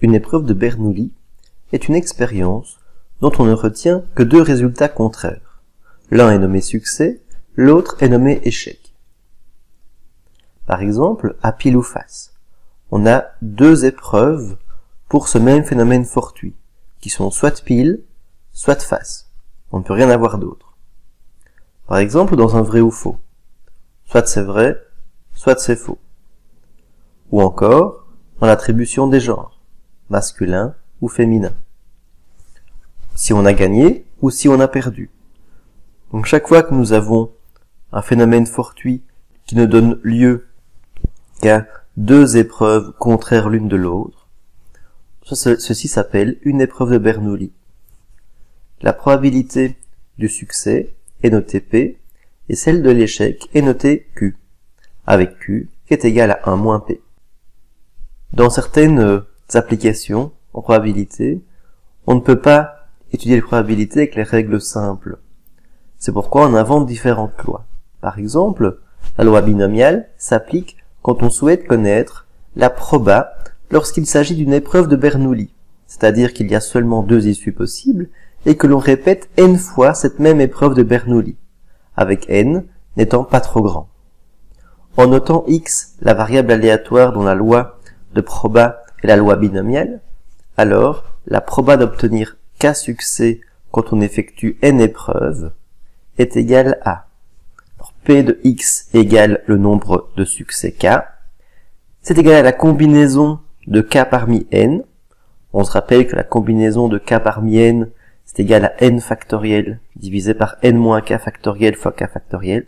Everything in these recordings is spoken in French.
Une épreuve de Bernoulli est une expérience dont on ne retient que deux résultats contraires. L'un est nommé succès, l'autre est nommé échec. Par exemple, à pile ou face, on a deux épreuves pour ce même phénomène fortuit, qui sont soit pile, soit face. On ne peut rien avoir d'autre. Par exemple, dans un vrai ou faux, soit c'est vrai, soit c'est faux. Ou encore, dans l'attribution des genres, masculin ou féminin. Si on a gagné ou si on a perdu. Donc chaque fois que nous avons un phénomène fortuit qui ne donne lieu qu'à deux épreuves contraires l'une de l'autre, ceci s'appelle une épreuve de Bernoulli. La probabilité du succès est notée P et celle de l'échec est notée Q, avec Q qui est égal à 1 moins P. Dans certaines applications en probabilité, on ne peut pas étudier les probabilités avec les règles simples. C'est pourquoi on invente différentes lois. Par exemple, la loi binomiale s'applique quand on souhaite connaître la proba lorsqu'il s'agit d'une épreuve de Bernoulli, c'est-à-dire qu'il y a seulement deux issues possibles et que l'on répète n fois cette même épreuve de Bernoulli, avec n n'étant pas trop grand. En notant x, la variable aléatoire dont la loi de proba est la loi binomiale, alors la proba d'obtenir k succès quand on effectue n épreuves est égale à P de x égale le nombre de succès k, c'est égal à la combinaison de k parmi n. On se rappelle que la combinaison de k parmi n, c'est égal à n factoriel divisé par n moins k factoriel fois k factoriel.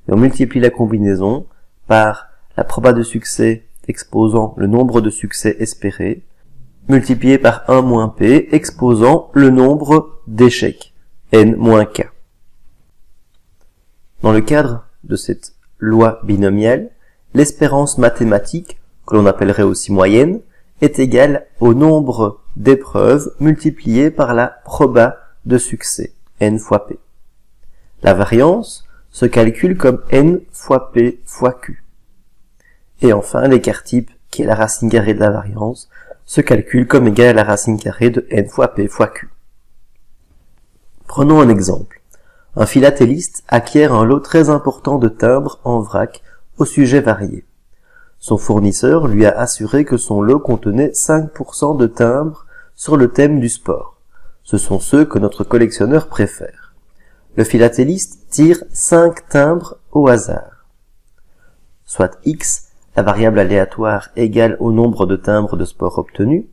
Et on multiplie la combinaison par la proba de succès exposant le nombre de succès espérés, multiplié par 1 moins p exposant le nombre d'échecs, n moins k. Dans le cadre de cette loi binomiale, l'espérance mathématique, que l'on appellerait aussi moyenne, est égale au nombre d'épreuves multiplié par la proba de succès, n fois p. La variance se calcule comme n fois p fois q. Et enfin, l'écart type, qui est la racine carrée de la variance, se calcule comme égal à la racine carrée de n fois p fois q. Prenons un exemple. Un philatéliste acquiert un lot très important de timbres en vrac au sujet varié. Son fournisseur lui a assuré que son lot contenait 5% de timbres sur le thème du sport. Ce sont ceux que notre collectionneur préfère. Le philatéliste tire 5 timbres au hasard. Soit x, la variable aléatoire égale au nombre de timbres de sport obtenus.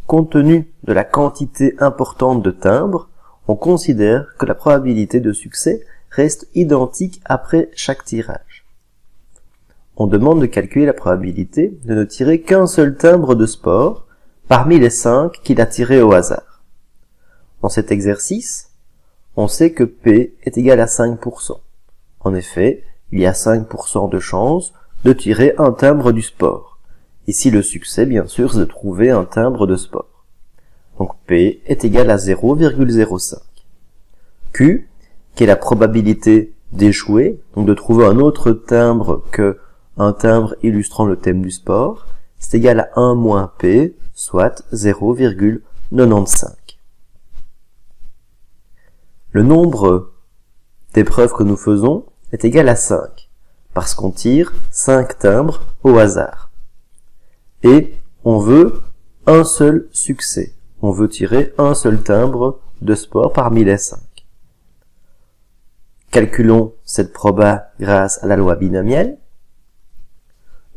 Compte tenu de la quantité importante de timbres, on considère que la probabilité de succès reste identique après chaque tirage. On demande de calculer la probabilité de ne tirer qu'un seul timbre de sport parmi les 5 qu'il a tirés au hasard. Dans cet exercice, on sait que P est égal à 5%. En effet, il y a 5% de chance de tirer un timbre du sport. Ici, le succès, bien sûr, c'est de trouver un timbre de sport. Donc P est égal à 0,05. Q, qui est la probabilité d'échouer, donc de trouver un autre timbre que un timbre illustrant le thème du sport, c'est égal à 1 moins P, soit 0,95. Le nombre d'épreuves que nous faisons est égal à 5, parce qu'on tire 5 timbres au hasard. Et on veut un seul succès. On veut tirer un seul timbre de sport parmi les 5. Calculons cette proba grâce à la loi binomiale.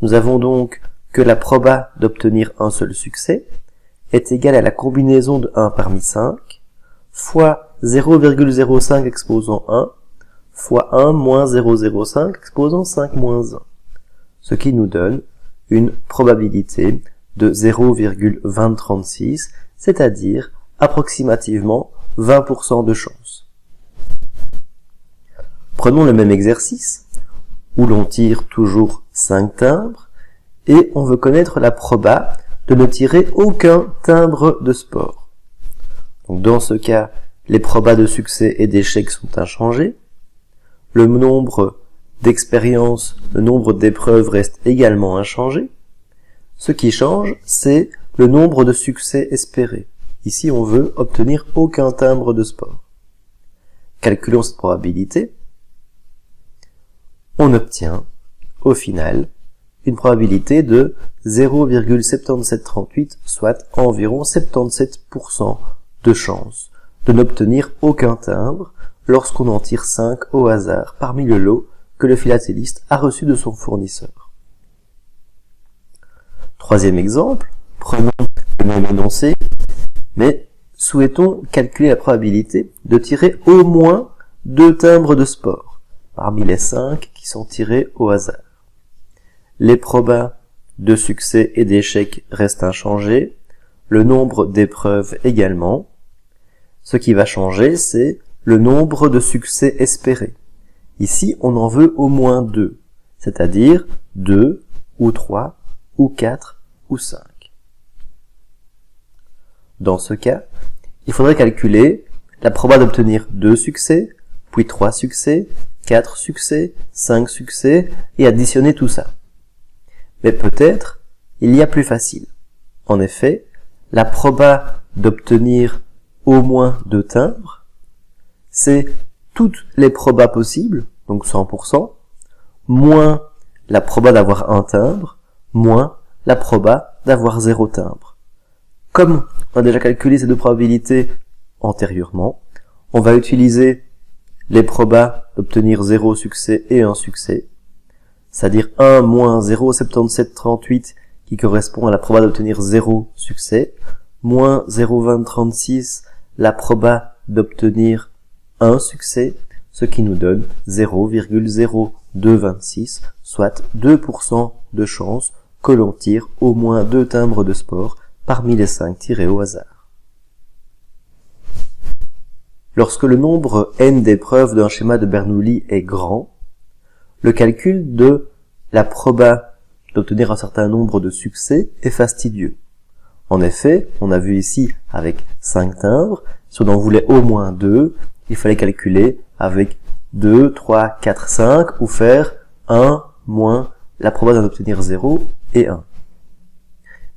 Nous avons donc que la proba d'obtenir un seul succès est égale à la combinaison de 1 parmi 5 fois 0,05 exposant 1 fois 1 moins 0,05 exposant 5 moins 1, ce qui nous donne une probabilité de 0,2036, c'est-à-dire approximativement 20% de chance. Prenons le même exercice, où l'on tire toujours 5 timbres, et on veut connaître la proba de ne tirer aucun timbre de sport. Donc dans ce cas, les probas de succès et d'échec sont inchangés. Le nombre d'expériences, le nombre d'épreuves reste également inchangé. Ce qui change, c'est le nombre de succès espérés. Ici, on veut obtenir aucun timbre de sport. Calculons cette probabilité. On obtient, au final, une probabilité de 0,7738, soit environ 77% de chance de n'obtenir aucun timbre lorsqu'on en tire 5 au hasard parmi le lot que le philatéliste a reçu de son fournisseur. Troisième exemple, prenons le même énoncé, mais souhaitons calculer la probabilité de tirer au moins 2 timbres de sport parmi les 5 qui sont tirés au hasard. Les probas de succès et d'échec restent inchangés, le nombre d'épreuves également. Ce qui va changer, c'est le nombre de succès espérés. Ici, on en veut au moins 2, c'est-à-dire 2 ou 3 ou 4 ou 5. Dans ce cas, il faudrait calculer la proba d'obtenir 2 succès, puis 3 succès, 4 succès, 5 succès, et additionner tout ça. Mais peut-être, il y a plus facile. En effet, la proba d'obtenir au moins 2 timbres, c'est toutes les probas possibles, donc 100%, moins la proba d'avoir un timbre, moins la proba d'avoir 0 timbre. Comme on a déjà calculé ces deux probabilités antérieurement, on va utiliser les probas d'obtenir 0 succès et 1 succès, c'est-à-dire 1 moins 0,7738 qui correspond à la proba d'obtenir 0 succès, moins 0,2036 la proba d'obtenir 1 succès, ce qui nous donne 0,0226, soit 2% de chance que l'on tire au moins 2 timbres de sport parmi les 5 tirés au hasard. Lorsque le nombre n d'épreuves d'un schéma de Bernoulli est grand, le calcul de la proba d'obtenir un certain nombre de succès est fastidieux. En effet, on a vu ici avec 5 timbres, si on en voulait au moins 2, il fallait calculer avec 2, 3, 4, 5, ou faire 1 moins la proba d'en obtenir 0 et 1.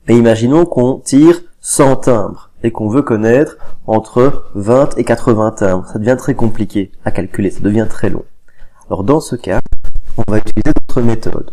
Mais imaginons qu'on tire 100 timbres et qu'on veut connaître entre 20 et 80 timbres. Ça devient très compliqué à calculer, ça devient très long. Alors dans ce cas, on va utiliser d'autres méthodes.